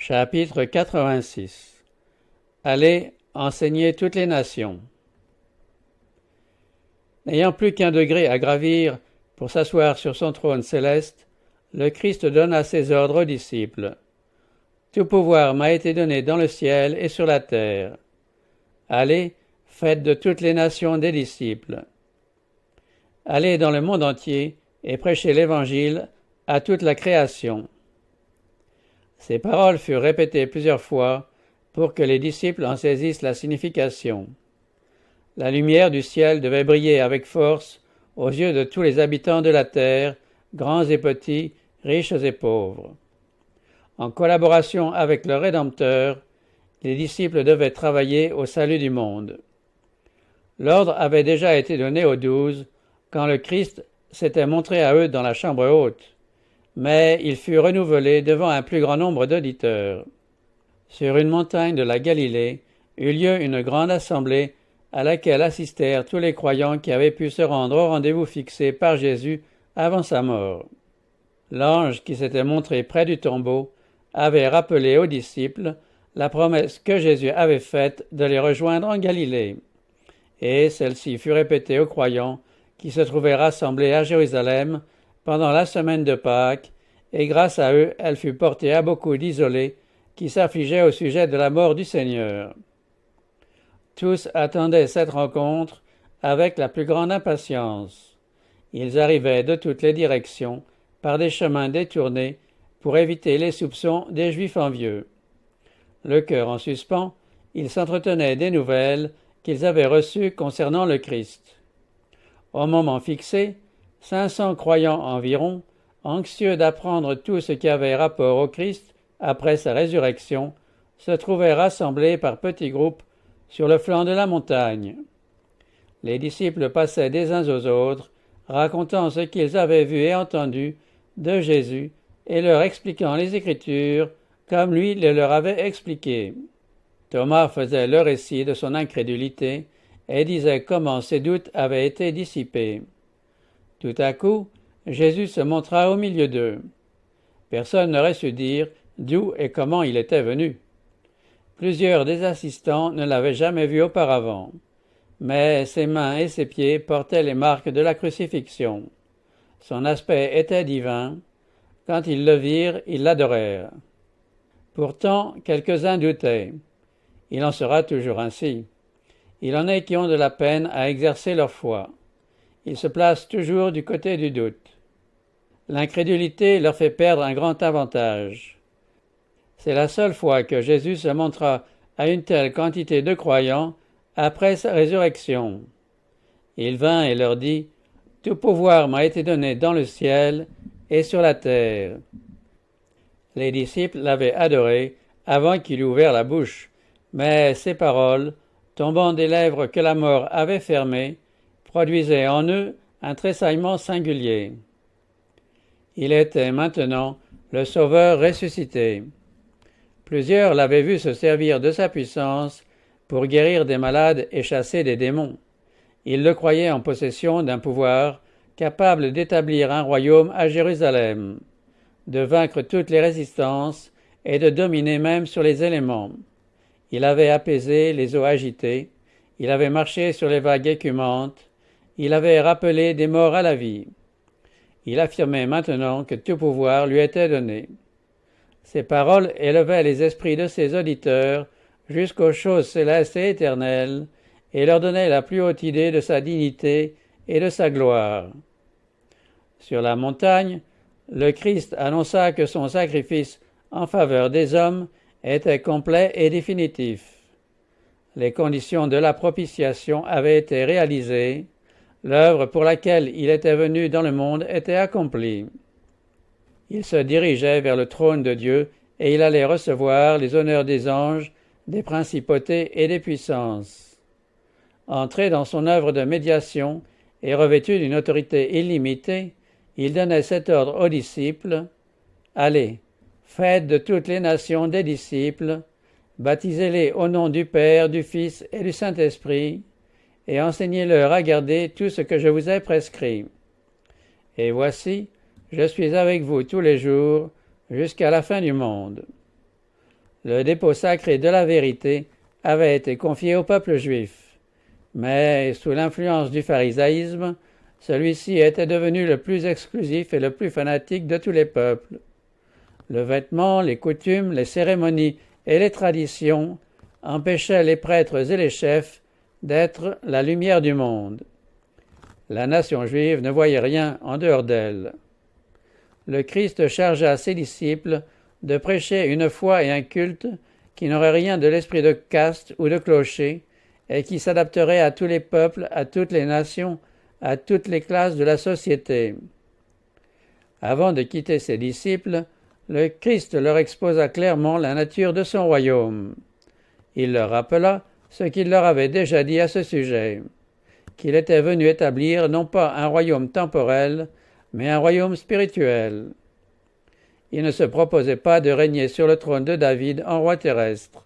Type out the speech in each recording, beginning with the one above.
Chapitre 86. Allez enseigner toutes les nations. N'ayant plus qu'un degré à gravir pour s'asseoir sur son trône céleste, le Christ donna ses ordres aux disciples. Tout pouvoir m'a été donné dans le ciel et sur la terre. Allez, faites de toutes les nations des disciples. Allez dans le monde entier et prêchez l'Évangile à toute la création. Ces paroles furent répétées plusieurs fois pour que les disciples en saisissent la signification. La lumière du ciel devait briller avec force aux yeux de tous les habitants de la terre, grands et petits, riches et pauvres. En collaboration avec le Rédempteur, les disciples devaient travailler au salut du monde. L'ordre avait déjà été donné aux 12 quand le Christ s'était montré à eux dans la chambre haute, mais il fut renouvelé devant un plus grand nombre d'auditeurs. Sur une montagne de la Galilée eut lieu une grande assemblée à laquelle assistèrent tous les croyants qui avaient pu se rendre au rendez-vous fixé par Jésus avant sa mort. L'ange qui s'était montré près du tombeau avait rappelé aux disciples la promesse que Jésus avait faite de les rejoindre en Galilée, et celle-ci fut répétée aux croyants qui se trouvaient rassemblés à Jérusalem pendant la semaine de Pâques, et grâce à eux, elle fut portée à beaucoup d'isolés qui s'affligeaient au sujet de la mort du Seigneur. Tous attendaient cette rencontre avec la plus grande impatience. Ils arrivaient de toutes les directions, par des chemins détournés, pour éviter les soupçons des Juifs envieux. Le cœur en suspens, ils s'entretenaient des nouvelles qu'ils avaient reçues concernant le Christ. Au moment fixé, 500 croyants environ, anxieux d'apprendre tout ce qui avait rapport au Christ après sa résurrection, se trouvaient rassemblés par petits groupes sur le flanc de la montagne. Les disciples passaient des uns aux autres, racontant ce qu'ils avaient vu et entendu de Jésus et leur expliquant les Écritures comme lui les leur avait expliquées. Thomas faisait le récit de son incrédulité et disait comment ses doutes avaient été dissipés. Tout à coup, Jésus se montra au milieu d'eux. Personne n'aurait su dire d'où et comment il était venu. Plusieurs des assistants ne l'avaient jamais vu auparavant, mais ses mains et ses pieds portaient les marques de la crucifixion. Son aspect était divin. Quand ils le virent, ils l'adorèrent. Pourtant, quelques-uns doutaient. Il en sera toujours ainsi. Il en est qui ont de la peine à exercer leur foi. Ils se placent toujours du côté du doute. L'incrédulité leur fait perdre un grand avantage. C'est la seule fois que Jésus se montra à une telle quantité de croyants après sa résurrection. Il vint et leur dit « Tout pouvoir m'a été donné dans le ciel et sur la terre. » Les disciples l'avaient adoré avant qu'il eût ouvert la bouche, mais ces paroles, tombant des lèvres que la mort avait fermées, produisaient en eux un tressaillement singulier. Il était maintenant le Sauveur ressuscité. Plusieurs l'avaient vu se servir de sa puissance pour guérir des malades et chasser des démons. Ils le croyaient en possession d'un pouvoir capable d'établir un royaume à Jérusalem, de vaincre toutes les résistances et de dominer même sur les éléments. Il avait apaisé les eaux agitées, il avait marché sur les vagues écumantes, il avait rappelé des morts à la vie. Il affirmait maintenant que tout pouvoir lui était donné. Ces paroles élevaient les esprits de ses auditeurs jusqu'aux choses célestes et éternelles et leur donnaient la plus haute idée de sa dignité et de sa gloire. Sur la montagne, le Christ annonça que son sacrifice en faveur des hommes était complet et définitif. Les conditions de la propitiation avaient été réalisées, l'œuvre pour laquelle il était venu dans le monde était accomplie. Il se dirigeait vers le trône de Dieu et il allait recevoir les honneurs des anges, des principautés et des puissances. Entré dans son œuvre de médiation et revêtu d'une autorité illimitée, il donnait cet ordre aux disciples « Allez, faites de toutes les nations des disciples, baptisez-les au nom du Père, du Fils et du Saint-Esprit, et enseignez-leur à garder tout ce que je vous ai prescrit. Et voici, je suis avec vous tous les jours, jusqu'à la fin du monde. » Le dépôt sacré de la vérité avait été confié au peuple juif. Mais, sous l'influence du pharisaïsme, celui-ci était devenu le plus exclusif et le plus fanatique de tous les peuples. Le vêtement, les coutumes, les cérémonies et les traditions empêchaient les prêtres et les chefs d'être la lumière du monde. La nation juive ne voyait rien en dehors d'elle. Le Christ chargea ses disciples de prêcher une foi et un culte qui n'auraient rien de l'esprit de caste ou de clocher et qui s'adapteraient à tous les peuples, à toutes les nations, à toutes les classes de la société. Avant de quitter ses disciples, le Christ leur exposa clairement la nature de son royaume. Il leur rappela ce qu'il leur avait déjà dit à ce sujet, qu'il était venu établir non pas un royaume temporel, mais un royaume spirituel. Il ne se proposait pas de régner sur le trône de David en roi terrestre.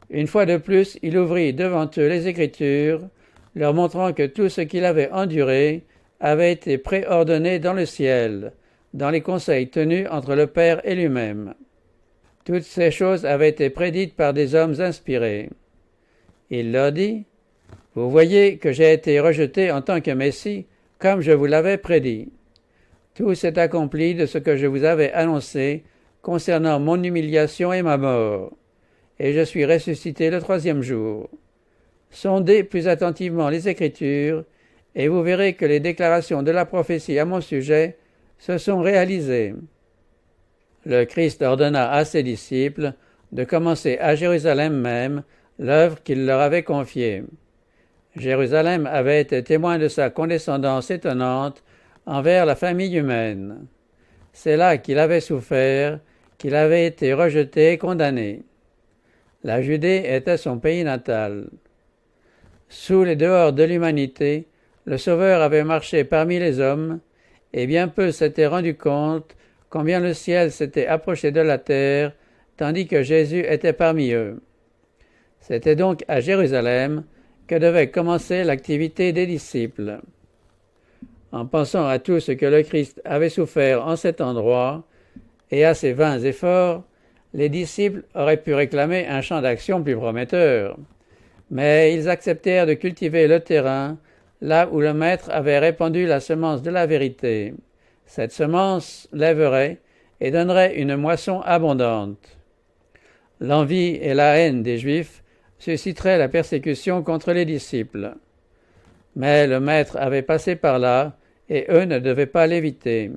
Une fois de plus, il ouvrit devant eux les Écritures, leur montrant que tout ce qu'il avait enduré avait été préordonné dans le ciel, dans les conseils tenus entre le Père et lui-même. Toutes ces choses avaient été prédites par des hommes inspirés. Il leur dit, « Vous voyez que j'ai été rejeté en tant que Messie, comme je vous l'avais prédit. Tout s'est accompli de ce que je vous avais annoncé concernant mon humiliation et ma mort, et je suis ressuscité le 3e jour. Sondez plus attentivement les Écritures, et vous verrez que les déclarations de la prophétie à mon sujet se sont réalisées. » Le Christ ordonna à ses disciples de commencer à Jérusalem même l'œuvre qu'il leur avait confiée. Jérusalem avait été témoin de sa condescendance étonnante envers la famille humaine. C'est là qu'il avait souffert, qu'il avait été rejeté et condamné. La Judée était son pays natal. Sous les dehors de l'humanité, le Sauveur avait marché parmi les hommes, et bien peu s'étaient rendus compte combien le ciel s'était approché de la terre, tandis que Jésus était parmi eux. C'était donc à Jérusalem que devait commencer l'activité des disciples. En pensant à tout ce que le Christ avait souffert en cet endroit, et à ses vains efforts, les disciples auraient pu réclamer un champ d'action plus prometteur. Mais ils acceptèrent de cultiver le terrain là où le Maître avait répandu la semence de la vérité. Cette semence lèverait et donnerait une moisson abondante. L'envie et la haine des Juifs susciteraient la persécution contre les disciples. Mais le Maître avait passé par là, et eux ne devaient pas l'éviter.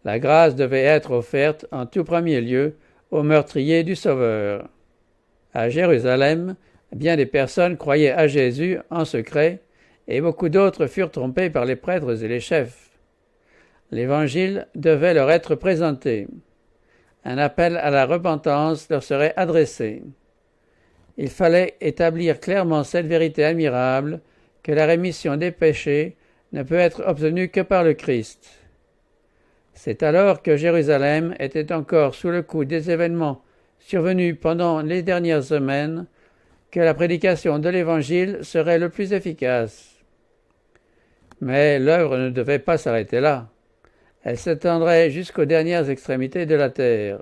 La grâce devait être offerte en tout premier lieu aux meurtriers du Sauveur. À Jérusalem, bien des personnes croyaient à Jésus en secret, et beaucoup d'autres furent trompés par les prêtres et les chefs. L'Évangile devait leur être présenté. Un appel à la repentance leur serait adressé. Il fallait établir clairement cette vérité admirable que la rémission des péchés ne peut être obtenue que par le Christ. C'est alors que Jérusalem était encore sous le coup des événements survenus pendant les dernières semaines que la prédication de l'Évangile serait le plus efficace. Mais l'œuvre ne devait pas s'arrêter là. Elle s'étendrait jusqu'aux dernières extrémités de la terre.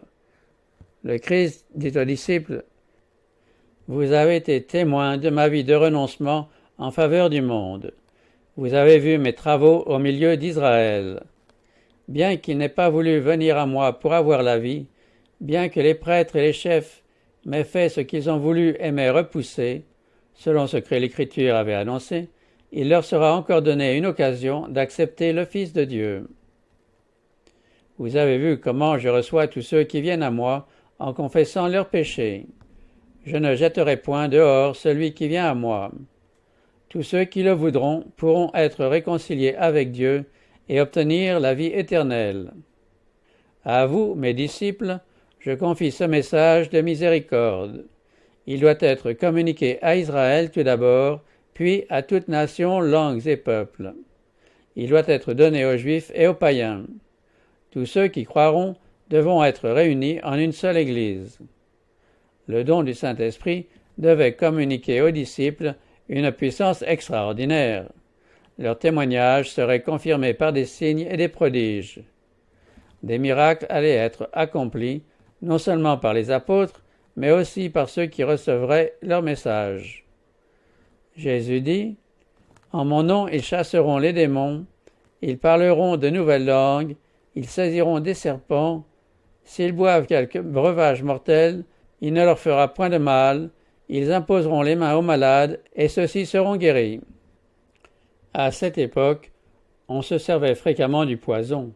Le Christ dit aux disciples, « Vous avez été témoins de ma vie de renoncement en faveur du monde. Vous avez vu mes travaux au milieu d'Israël. Bien qu'il n'ait pas voulu venir à moi pour avoir la vie, bien que les prêtres et les chefs m'aient fait ce qu'ils ont voulu et m'aient repoussé, selon ce que l'Écriture avait annoncé, il leur sera encore donné une occasion d'accepter le Fils de Dieu. Vous avez vu comment je reçois tous ceux qui viennent à moi en confessant leurs péchés. Je ne jetterai point dehors celui qui vient à moi. Tous ceux qui le voudront pourront être réconciliés avec Dieu et obtenir la vie éternelle. À vous, mes disciples, je confie ce message de miséricorde. Il doit être communiqué à Israël tout d'abord, puis à toute nation, langues et peuples. Il doit être donné aux Juifs et aux païens. Tous ceux qui croiront devront être réunis en une seule Église. Le don du Saint-Esprit devait communiquer aux disciples une puissance extraordinaire. Leur témoignage serait confirmé par des signes et des prodiges. Des miracles allaient être accomplis, non seulement par les apôtres, mais aussi par ceux qui recevraient leur message. Jésus dit, « En mon nom ils chasseront les démons, ils parleront de nouvelles langues, ils saisiront des serpents, s'ils boivent quelque breuvage mortel, il ne leur fera point de mal, ils imposeront les mains aux malades, et ceux-ci seront guéris. » À cette époque, on se servait fréquemment du poison.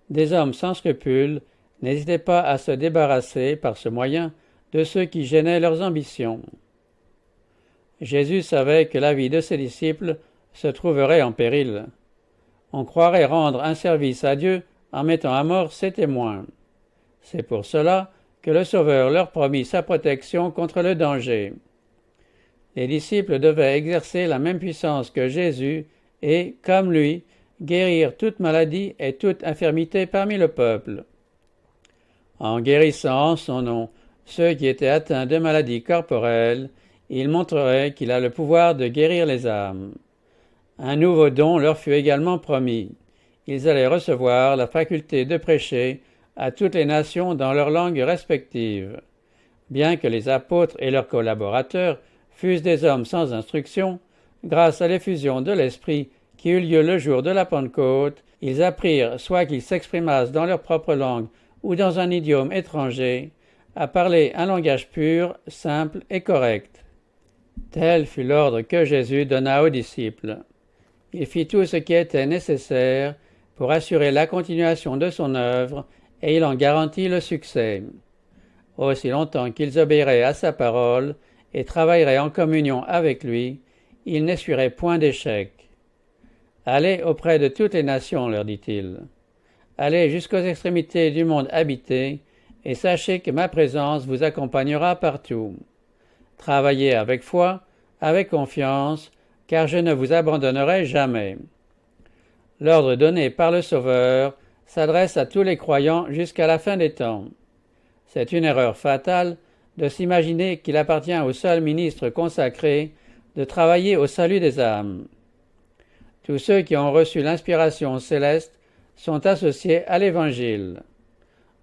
Des hommes sans scrupules n'hésitaient pas à se débarrasser, par ce moyen, de ceux qui gênaient leurs ambitions. Jésus savait que la vie de ses disciples se trouverait en péril. On croirait rendre un service à Dieu en mettant à mort ses témoins. C'est pour cela que le Sauveur leur promit sa protection contre le danger. Les disciples devaient exercer la même puissance que Jésus et, comme lui, guérir toute maladie et toute infirmité parmi le peuple. En guérissant en son nom ceux qui étaient atteints de maladies corporelles, il montrerait qu'il a le pouvoir de guérir les âmes. Un nouveau don leur fut également promis. Ils allaient recevoir la faculté de prêcher à toutes les nations dans leurs langues respectives. Bien que les apôtres et leurs collaborateurs fussent des hommes sans instruction, grâce à l'effusion de l'Esprit qui eut lieu le jour de la Pentecôte, ils apprirent, soit qu'ils s'exprimassent dans leur propre langue ou dans un idiome étranger, à parler un langage pur, simple et correct. Tel fut l'ordre que Jésus donna aux disciples. Il fit tout ce qui était nécessaire pour assurer la continuation de son œuvre, et il en garantit le succès. Aussi longtemps qu'ils obéiraient à sa parole et travailleraient en communion avec lui, ils n'essuieraient point d'échec. Allez auprès de toutes les nations, leur dit-il. Allez jusqu'aux extrémités du monde habité, et sachez que ma présence vous accompagnera partout. Travaillez avec foi, avec confiance, car je ne vous abandonnerai jamais. L'ordre donné par le Sauveur s'adresse à tous les croyants jusqu'à la fin des temps. C'est une erreur fatale de s'imaginer qu'il appartient au seul ministre consacré de travailler au salut des âmes. Tous ceux qui ont reçu l'inspiration céleste sont associés à l'Évangile.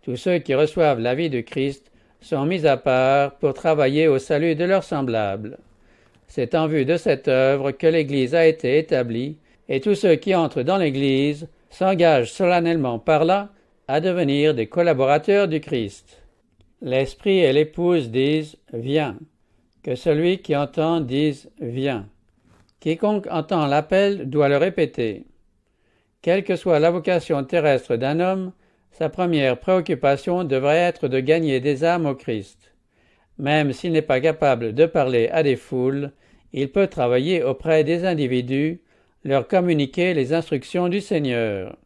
Tous ceux qui reçoivent la vie de Christ sont mis à part pour travailler au salut de leurs semblables. C'est en vue de cette œuvre que l'Église a été établie, et tous ceux qui entrent dans l'Église s'engagent solennellement par là à devenir des collaborateurs du Christ. L'Esprit et l'Épouse disent « Viens », que celui qui entend dise « Viens ». Quiconque entend l'appel doit le répéter. Quelle que soit la vocation terrestre d'un homme, sa première préoccupation devrait être de gagner des âmes au Christ. Même s'il n'est pas capable de parler à des foules, il peut travailler auprès des individus, leur communiquer les instructions du Seigneur.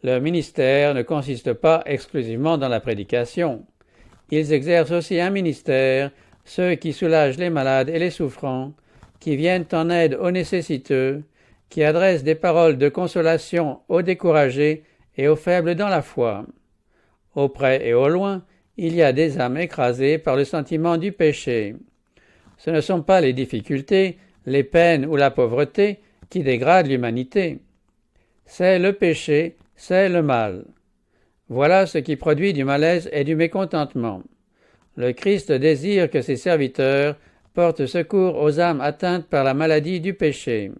Leur ministère ne consiste pas exclusivement dans la prédication. Ils exercent aussi un ministère, ceux qui soulagent les malades et les souffrants, qui viennent en aide aux nécessiteux, qui adressent des paroles de consolation aux découragés et aux faibles dans la foi. Au près et au loin, il y a des âmes écrasées par le sentiment du péché. Ce ne sont pas les difficultés, les peines ou la pauvreté qui dégradent l'humanité. C'est le péché, c'est le mal. Voilà ce qui produit du malaise et du mécontentement. Le Christ désire que ses serviteurs portent secours aux âmes atteintes par la maladie du péché.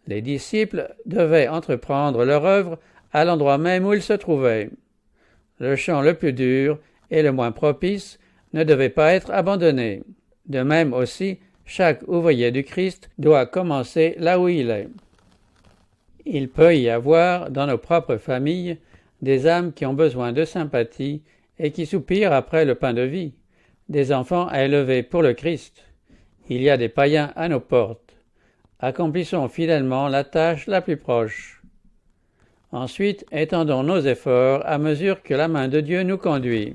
Les disciples devaient entreprendre leur œuvre à l'endroit même où ils se trouvaient. Le champ le plus dur et le moins propice ne devait pas être abandonné. De même aussi, chaque ouvrier du Christ doit commencer là où il est. Il peut y avoir, dans nos propres familles, des âmes qui ont besoin de sympathie et qui soupirent après le pain de vie, des enfants à élever pour le Christ. Il y a des païens à nos portes. Accomplissons fidèlement la tâche la plus proche. Ensuite, étendons nos efforts à mesure que la main de Dieu nous conduit.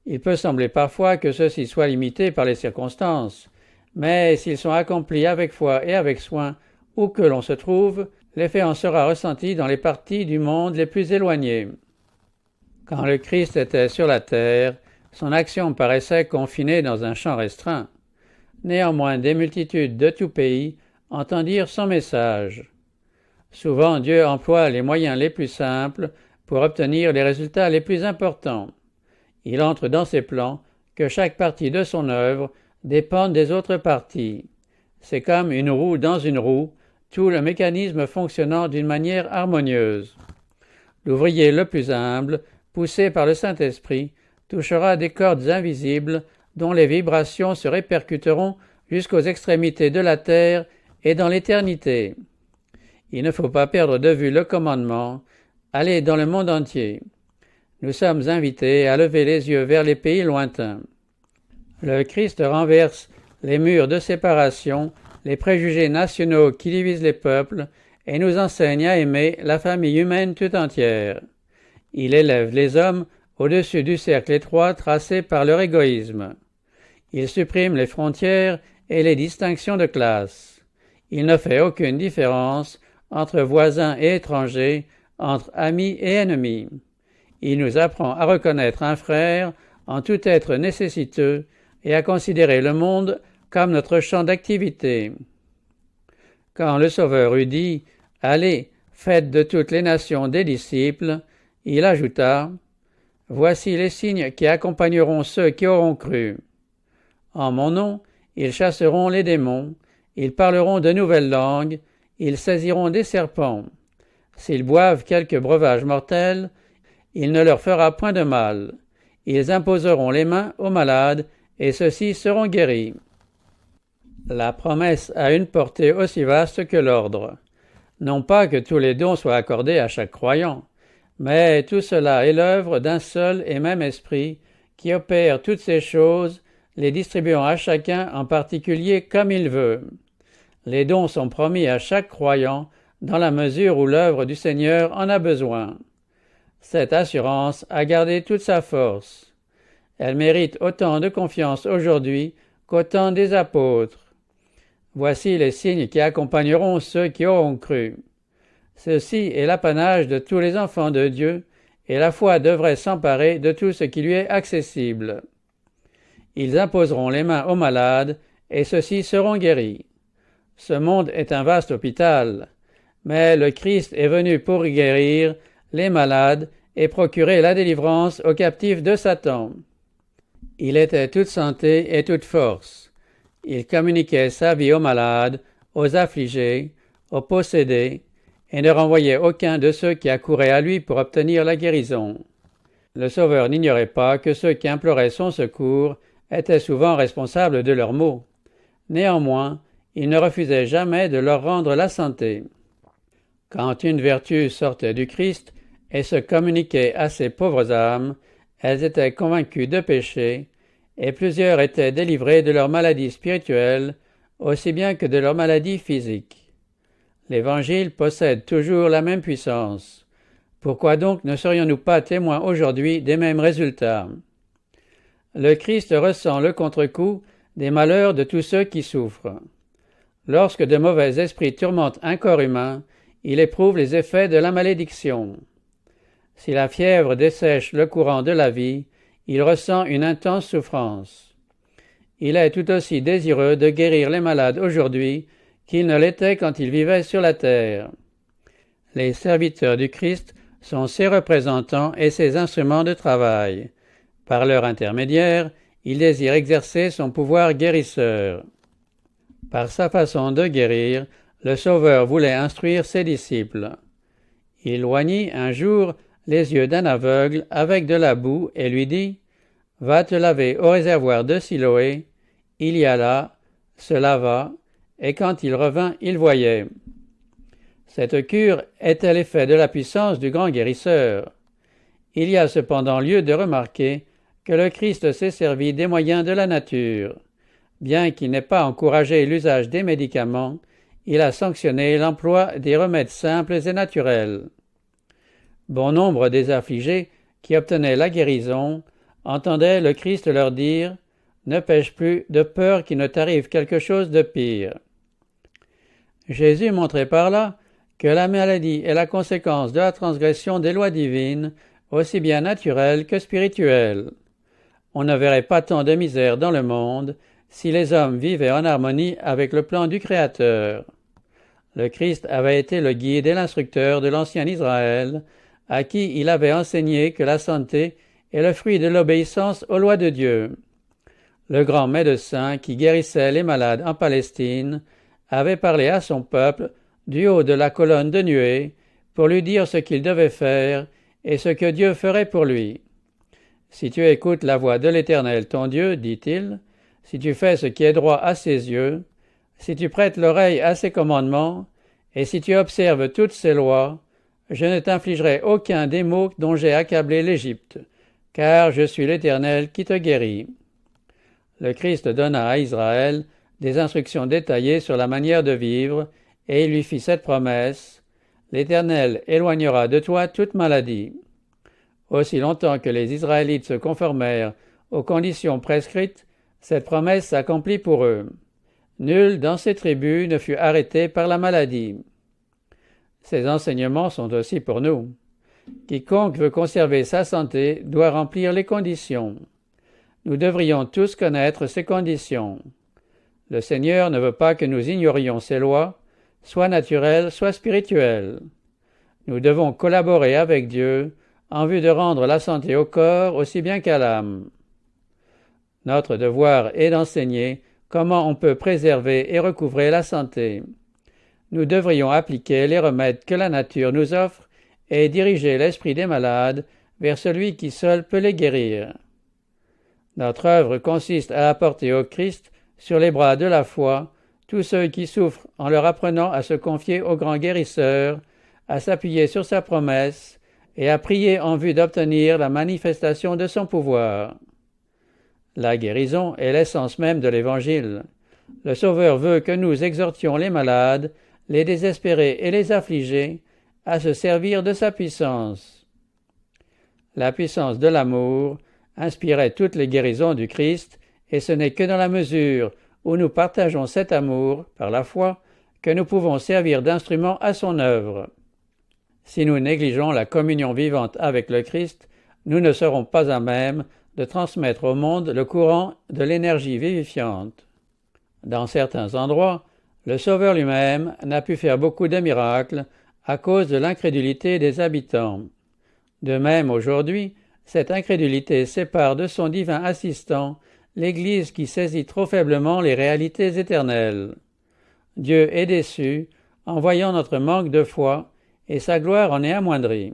Il peut sembler parfois que ceux-ci soient limités par les circonstances, mais s'ils sont accomplis avec foi et avec soin, où que l'on se trouve, l'effet en sera ressenti dans les parties du monde les plus éloignées. Quand le Christ était sur la terre, son action paraissait confinée dans un champ restreint. Néanmoins, des multitudes de tout pays entendirent son message. Souvent, Dieu emploie les moyens les plus simples pour obtenir les résultats les plus importants. Il entre dans ses plans que chaque partie de son œuvre dépende des autres parties. C'est comme une roue dans une roue, tout le mécanisme fonctionnant d'une manière harmonieuse. L'ouvrier le plus humble, poussé par le Saint-Esprit, touchera des cordes invisibles dont les vibrations se répercuteront jusqu'aux extrémités de la terre et dans l'éternité. Il ne faut pas perdre de vue le commandement, aller dans le monde entier. Nous sommes invités à lever les yeux vers les pays lointains. Le Christ renverse les murs de séparation, les préjugés nationaux qui divisent les peuples, et nous enseigne à aimer la famille humaine tout entière. Il élève les hommes au-dessus du cercle étroit tracé par leur égoïsme. Il supprime les frontières et les distinctions de classe. Il ne fait aucune différence entre voisins et étrangers, entre amis et ennemis. Il nous apprend à reconnaître un frère en tout être nécessiteux et à considérer le monde comme notre champ d'activité. Quand le Sauveur eut dit « Allez, faites de toutes les nations des disciples », il ajouta « Voici les signes qui accompagneront ceux qui auront cru. En mon nom, ils chasseront les démons, ils parleront de nouvelles langues, ils saisiront des serpents. S'ils boivent quelque breuvage mortel, il ne leur fera point de mal. Ils imposeront les mains aux malades, et ceux-ci seront guéris. » La promesse a une portée aussi vaste que l'ordre. Non pas que tous les dons soient accordés à chaque croyant, mais tout cela est l'œuvre d'un seul et même esprit qui opère toutes ces choses, les distribuant à chacun en particulier comme il veut. Les dons sont promis à chaque croyant dans la mesure où l'œuvre du Seigneur en a besoin. Cette assurance a gardé toute sa force. Elle mérite autant de confiance aujourd'hui qu'au temps des apôtres. Voici les signes qui accompagneront ceux qui auront cru. Ceci est l'apanage de tous les enfants de Dieu, et la foi devrait s'emparer de tout ce qui lui est accessible. Ils imposeront les mains aux malades, et ceux-ci seront guéris. Ce monde est un vaste hôpital, mais le Christ est venu pour y guérir les malades et procurer la délivrance aux captifs de Satan. Il était toute santé et toute force. Il communiquait sa vie aux malades, aux affligés, aux possédés, et ne renvoyait aucun de ceux qui accouraient à lui pour obtenir la guérison. Le Sauveur n'ignorait pas que ceux qui imploraient son secours étaient souvent responsables de leurs maux. Néanmoins, il ne refusait jamais de leur rendre la santé. Quand une vertu sortait du Christ et se communiquait à ces pauvres âmes, elles étaient convaincues de péché, et plusieurs étaient délivrés de leurs maladies spirituelles, aussi bien que de leurs maladies physiques. L'Évangile possède toujours la même puissance. Pourquoi donc ne serions-nous pas témoins aujourd'hui des mêmes résultats? Le Christ ressent le contre-coup des malheurs de tous ceux qui souffrent. Lorsque de mauvais esprits tourmentent un corps humain, il éprouve les effets de la malédiction. Si la fièvre dessèche le courant de la vie, il ressent une intense souffrance. Il est tout aussi désireux de guérir les malades aujourd'hui qu'il ne l'était quand il vivait sur la terre. Les serviteurs du Christ sont ses représentants et ses instruments de travail. Par leur intermédiaire, il désire exercer son pouvoir guérisseur. Par sa façon de guérir, le Sauveur voulait instruire ses disciples. Il oignit un jour les yeux d'un aveugle avec de la boue et lui dit « Va te laver au réservoir de Siloé ». Il y alla, se lava, et quand il revint, il voyait. Cette cure était l'effet de la puissance du grand guérisseur. Il y a cependant lieu de remarquer que le Christ s'est servi des moyens de la nature. Bien qu'il n'ait pas encouragé l'usage des médicaments, il a sanctionné l'emploi des remèdes simples et naturels. Bon nombre des affligés qui obtenaient la guérison entendaient le Christ leur dire « Ne pêche plus de peur qu'il ne t'arrive quelque chose de pire ». Jésus montrait par là que la maladie est la conséquence de la transgression des lois divines, aussi bien naturelles que spirituelles. On ne verrait pas tant de misère dans le monde si les hommes vivaient en harmonie avec le plan du Créateur. Le Christ avait été le guide et l'instructeur de l'ancien Israël, à qui il avait enseigné que la santé est le fruit de l'obéissance aux lois de Dieu. Le grand médecin qui guérissait les malades en Palestine avait parlé à son peuple du haut de la colonne de nuée pour lui dire ce qu'il devait faire et ce que Dieu ferait pour lui. Si tu écoutes la voix de l'Éternel ton Dieu, dit-il, si tu fais ce qui est droit à ses yeux, si tu prêtes l'oreille à ses commandements, et si tu observes toutes ses lois, je ne t'infligerai aucun des maux dont j'ai accablé l'Égypte, car je suis l'Éternel qui te guérit. Le Christ donna à Israël des instructions détaillées sur la manière de vivre, et il lui fit cette promesse, « L'Éternel éloignera de toi toute maladie. » Aussi longtemps que les Israélites se conformèrent aux conditions prescrites, cette promesse s'accomplit pour eux. Nul dans ces tribus ne fut arrêté par la maladie. Ces enseignements sont aussi pour nous. Quiconque veut conserver sa santé doit remplir les conditions. Nous devrions tous connaître ces conditions. Le Seigneur ne veut pas que nous ignorions ses lois, soit naturelles, soit spirituelles. Nous devons collaborer avec Dieu en vue de rendre la santé au corps aussi bien qu'à l'âme. Notre devoir est d'enseigner comment on peut préserver et recouvrer la santé. Nous devrions appliquer les remèdes que la nature nous offre et diriger l'esprit des malades vers celui qui seul peut les guérir. Notre œuvre consiste à apporter au Christ, sur les bras de la foi, tous ceux qui souffrent en leur apprenant à se confier au grand guérisseur, à s'appuyer sur sa promesse et à prier en vue d'obtenir la manifestation de son pouvoir. La guérison est l'essence même de l'Évangile. Le Sauveur veut que nous exhortions les malades, les désespérés et les affligés à se servir de sa puissance. La puissance de l'amour inspirait toutes les guérisons du Christ, et ce n'est que dans la mesure où nous partageons cet amour, par la foi, que nous pouvons servir d'instrument à son œuvre. Si nous négligeons la communion vivante avec le Christ, nous ne serons pas à même de transmettre au monde le courant de l'énergie vivifiante. Dans certains endroits, le Sauveur lui-même n'a pu faire beaucoup de miracles à cause de l'incrédulité des habitants. De même, aujourd'hui, cette incrédulité sépare de son divin assistant l'Église qui saisit trop faiblement les réalités éternelles. Dieu est déçu en voyant notre manque de foi et sa gloire en est amoindrie.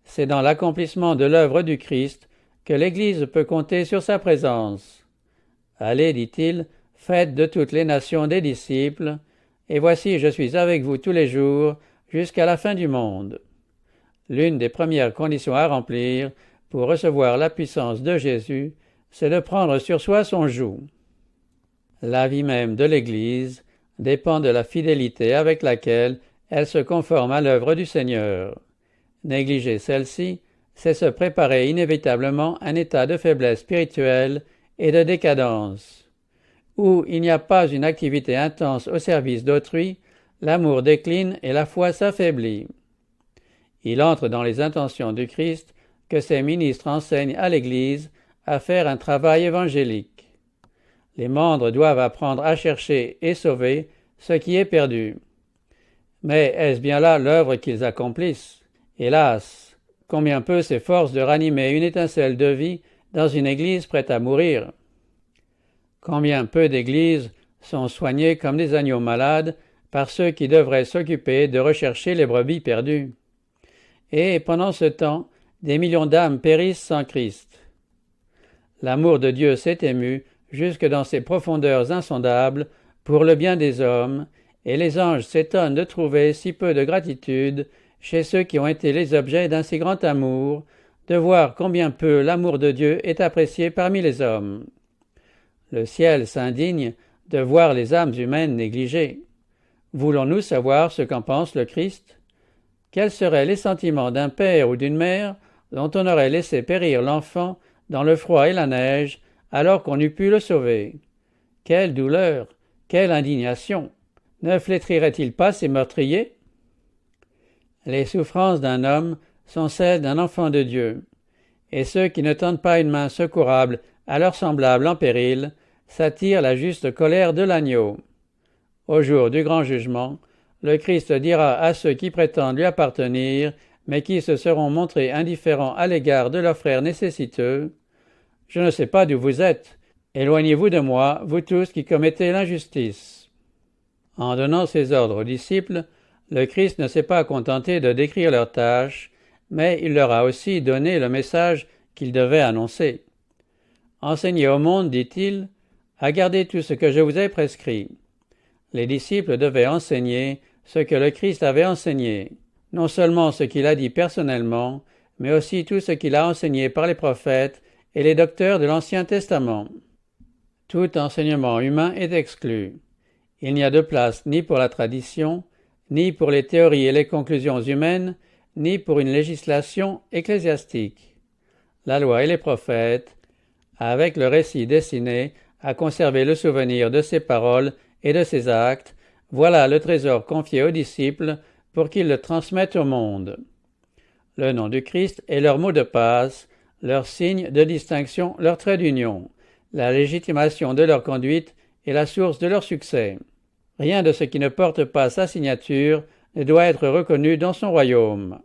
C'est dans l'accomplissement de l'œuvre du Christ que l'Église peut compter sur sa présence. Allez, dit-il, faites de toutes les nations des disciples, et voici je suis avec vous tous les jours jusqu'à la fin du monde. L'une des premières conditions à remplir pour recevoir la puissance de Jésus, c'est de prendre sur soi son joug. La vie même de l'Église dépend de la fidélité avec laquelle elle se conforme à l'œuvre du Seigneur. Négliger celle-ci, c'est se préparer inévitablement à un état de faiblesse spirituelle et de décadence. Où il n'y a pas une activité intense au service d'autrui, l'amour décline et la foi s'affaiblit. Il entre dans les intentions du Christ que ses ministres enseignent à l'Église à faire un travail évangélique. Les membres doivent apprendre à chercher et sauver ce qui est perdu. Mais est-ce bien là l'œuvre qu'ils accomplissent? Hélas, combien peu s'efforcent de ranimer une étincelle de vie dans une Église prête à mourir? Combien peu d'Églises sont soignées comme des agneaux malades par ceux qui devraient s'occuper de rechercher les brebis perdues? Et pendant ce temps, des millions d'âmes périssent sans Christ. L'amour de Dieu s'est ému jusque dans ses profondeurs insondables pour le bien des hommes, et les anges s'étonnent de trouver si peu de gratitude chez ceux qui ont été les objets d'un si grand amour, de voir combien peu l'amour de Dieu est apprécié parmi les hommes. Le ciel s'indigne de voir les âmes humaines négligées. Voulons-nous savoir ce qu'en pense le Christ? Quels seraient les sentiments d'un père ou d'une mère dont on aurait laissé périr l'enfant dans le froid et la neige alors qu'on eût pu le sauver? Quelle douleur! Quelle indignation! Ne flétrirait-il pas ces meurtriers? Les souffrances d'un homme sont celles d'un enfant de Dieu, et ceux qui ne tendent pas une main secourable à leurs semblables en péril s'attirent la juste colère de l'agneau. Au jour du grand jugement, le Christ dira à ceux qui prétendent lui appartenir mais qui se seront montrés indifférents à l'égard de leurs frères nécessiteux. Je ne sais pas d'où vous êtes. Éloignez-vous de moi, vous tous qui commettez l'injustice. En donnant ces ordres aux disciples, le Christ ne s'est pas contenté de décrire leurs tâches, mais il leur a aussi donné le message qu'ils devaient annoncer. Enseignez au monde, dit-il, à garder tout ce que je vous ai prescrit. Les disciples devaient enseigner ce que le Christ avait enseigné, non seulement ce qu'il a dit personnellement, mais aussi tout ce qu'il a enseigné par les prophètes et les docteurs de l'Ancien Testament. Tout enseignement humain est exclu. Il n'y a de place ni pour la tradition, ni pour les théories et les conclusions humaines, ni pour une législation ecclésiastique. La loi et les prophètes, avec le récit destiné à conserver le souvenir de ses paroles et de ses actes, voilà le trésor confié aux disciples pour qu'ils le transmettent au monde. Le nom du Christ est leur mot de passe, leur signe de distinction, leur trait d'union, la légitimation de leur conduite et la source de leur succès. Rien de ce qui ne porte pas sa signature ne doit être reconnu dans son royaume.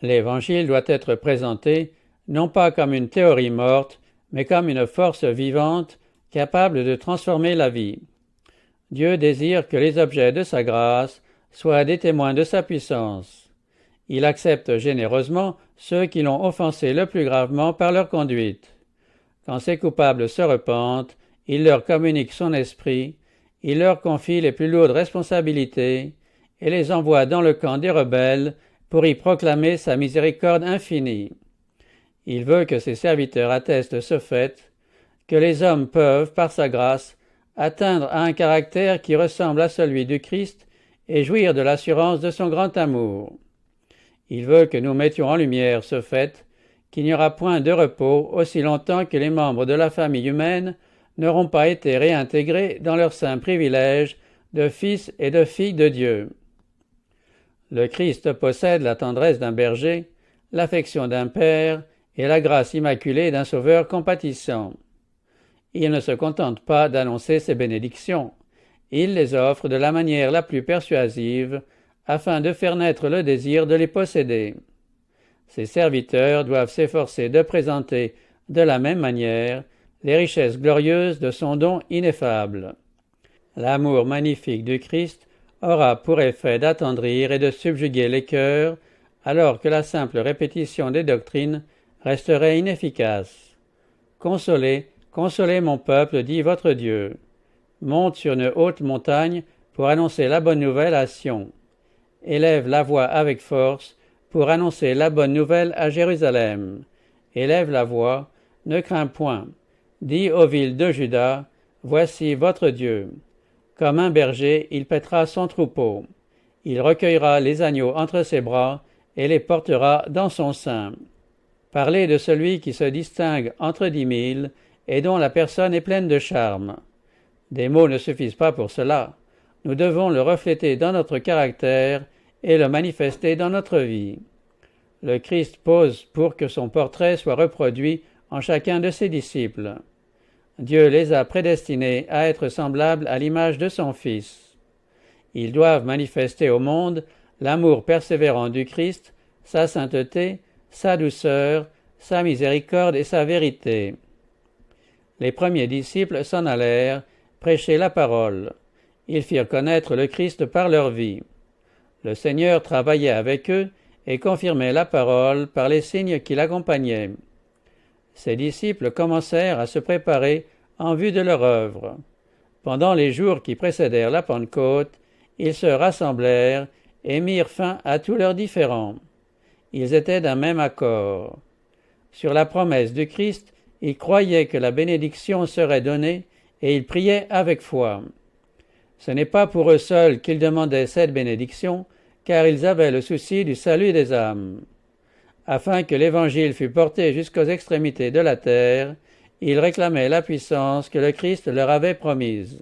L'Évangile doit être présenté non pas comme une théorie morte, mais comme une force vivante capable de transformer la vie. Dieu désire que les objets de sa grâce soient des témoins de sa puissance. Il accepte généreusement ceux qui l'ont offensé le plus gravement par leur conduite. Quand ces coupables se repentent, il leur communique son esprit, il leur confie les plus lourdes responsabilités et les envoie dans le camp des rebelles pour y proclamer sa miséricorde infinie. Il veut que ses serviteurs attestent ce fait, que les hommes peuvent, par sa grâce, atteindre à un caractère qui ressemble à celui du Christ et jouir de l'assurance de son grand amour. Il veut que nous mettions en lumière ce fait, qu'il n'y aura point de repos aussi longtemps que les membres de la famille humaine n'auront pas été réintégrés dans leurs saints privilèges de fils et de filles de Dieu. Le Christ possède la tendresse d'un berger, l'affection d'un père et la grâce immaculée d'un sauveur compatissant. Il ne se contente pas d'annoncer ses bénédictions, il les offre de la manière la plus persuasive afin de faire naître le désir de les posséder. Ses serviteurs doivent s'efforcer de présenter de la même manière les richesses glorieuses de son don ineffable. L'amour magnifique du Christ aura pour effet d'attendrir et de subjuguer les cœurs, alors que la simple répétition des doctrines resterait inefficace. Consolez, consolez mon peuple, dit votre Dieu. Monte sur une haute montagne pour annoncer la bonne nouvelle à Sion. Élève la voix avec force pour annoncer la bonne nouvelle à Jérusalem. Élève la voix, ne crains point. Dis aux villes de Juda, voici votre Dieu. Comme un berger, il paîtra son troupeau. Il recueillera les agneaux entre ses bras et les portera dans son sein. Parlez de celui qui se distingue entre 10 000 et dont la personne est pleine de charme. Des mots ne suffisent pas pour cela. Nous devons le refléter dans notre caractère et le manifester dans notre vie. Le Christ pose pour que son portrait soit reproduit en chacun de ses disciples. Dieu les a prédestinés à être semblables à l'image de son Fils. Ils doivent manifester au monde l'amour persévérant du Christ, sa sainteté, sa douceur, sa miséricorde et sa vérité. Les premiers disciples s'en allèrent prêcher la parole. Ils firent connaître le Christ par leur vie. Le Seigneur travaillait avec eux et confirmait la parole par les signes qui l'accompagnaient. Ses disciples commencèrent à se préparer en vue de leur œuvre. Pendant les jours qui précédèrent la Pentecôte, ils se rassemblèrent et mirent fin à tous leurs différends. Ils étaient d'un même accord. Sur la promesse du Christ, ils croyaient que la bénédiction serait donnée et ils priaient avec foi. Ce n'est pas pour eux seuls qu'ils demandaient cette bénédiction, car ils avaient le souci du salut des âmes. Afin que l'Évangile fût porté jusqu'aux extrémités de la terre, ils réclamaient la puissance que le Christ leur avait promise.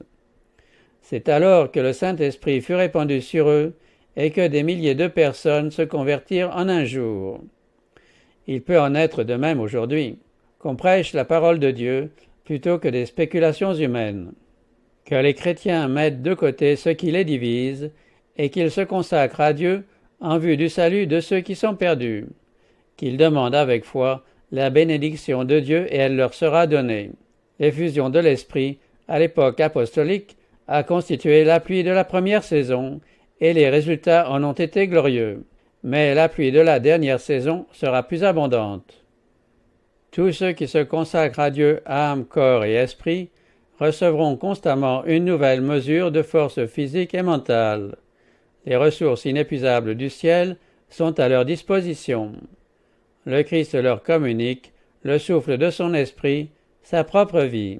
C'est alors que le Saint-Esprit fut répandu sur eux et que des milliers de personnes se convertirent en un jour. Il peut en être de même aujourd'hui, qu'on prêche la parole de Dieu plutôt que des spéculations humaines. Que les chrétiens mettent de côté ce qui les divise et qu'ils se consacrent à Dieu en vue du salut de ceux qui sont perdus, qu'ils demandent avec foi la bénédiction de Dieu et elle leur sera donnée. L'effusion de l'Esprit, à l'époque apostolique, a constitué la pluie de la première saison, et les résultats en ont été glorieux. Mais la pluie de la dernière saison sera plus abondante. Tous ceux qui se consacrent à Dieu, âme, corps et esprit, recevront constamment une nouvelle mesure de force physique et mentale. Les ressources inépuisables du ciel sont à leur disposition. Le Christ leur communique le souffle de son esprit, sa propre vie.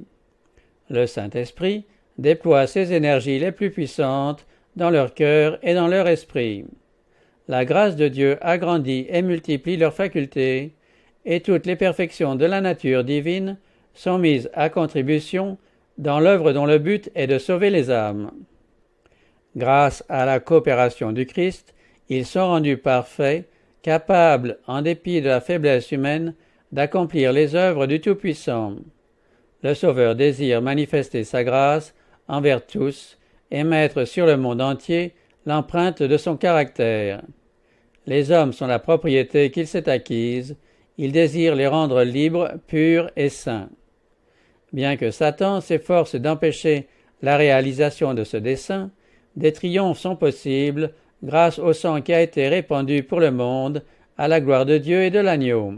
Le Saint-Esprit déploie ses énergies les plus puissantes dans leur cœur et dans leur esprit. La grâce de Dieu agrandit et multiplie leurs facultés, et toutes les perfections de la nature divine sont mises à contribution dans l'œuvre dont le but est de sauver les âmes. Grâce à la coopération du Christ, ils sont rendus parfaits, capables, en dépit de la faiblesse humaine, d'accomplir les œuvres du Tout-Puissant. Le Sauveur désire manifester sa grâce envers tous et mettre sur le monde entier l'empreinte de son caractère. Les hommes sont la propriété qu'il s'est acquise, il désire les rendre libres, purs et saints. Bien que Satan s'efforce d'empêcher la réalisation de ce dessein, des triomphes sont possibles grâce au sang qui a été répandu pour le monde, à la gloire de Dieu et de l'agneau.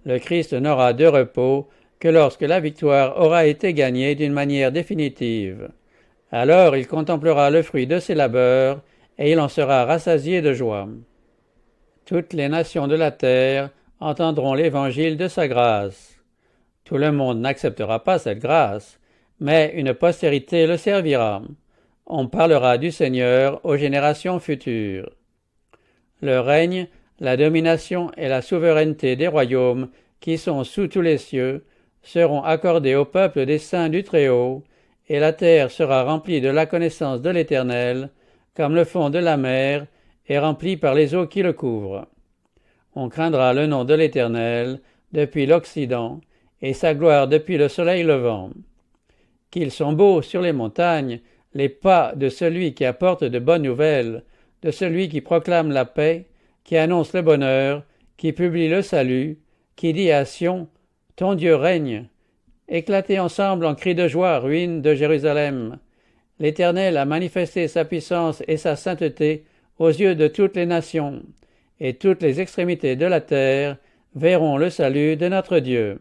Le Christ n'aura de repos que lorsque la victoire aura été gagnée d'une manière définitive. Alors il contemplera le fruit de ses labeurs, et il en sera rassasié de joie. Toutes les nations de la terre entendront l'évangile de sa grâce. Tout le monde n'acceptera pas cette grâce, mais une postérité le servira. On parlera du Seigneur aux générations futures. Le règne, la domination et la souveraineté des royaumes qui sont sous tous les cieux seront accordés au peuple des saints du Très-Haut, et la terre sera remplie de la connaissance de l'Éternel, comme le fond de la mer est rempli par les eaux qui le couvrent. On craindra le nom de l'Éternel depuis l'Occident, et sa gloire depuis le soleil levant. Qu'ils sont beaux sur les montagnes les pas de celui qui apporte de bonnes nouvelles, de celui qui proclame la paix, qui annonce le bonheur, qui publie le salut, qui dit à Sion, « Ton Dieu règne !» Éclatez ensemble en cris de joie, ruines de Jérusalem. L'Éternel a manifesté sa puissance et sa sainteté aux yeux de toutes les nations, et toutes les extrémités de la terre verront le salut de notre Dieu.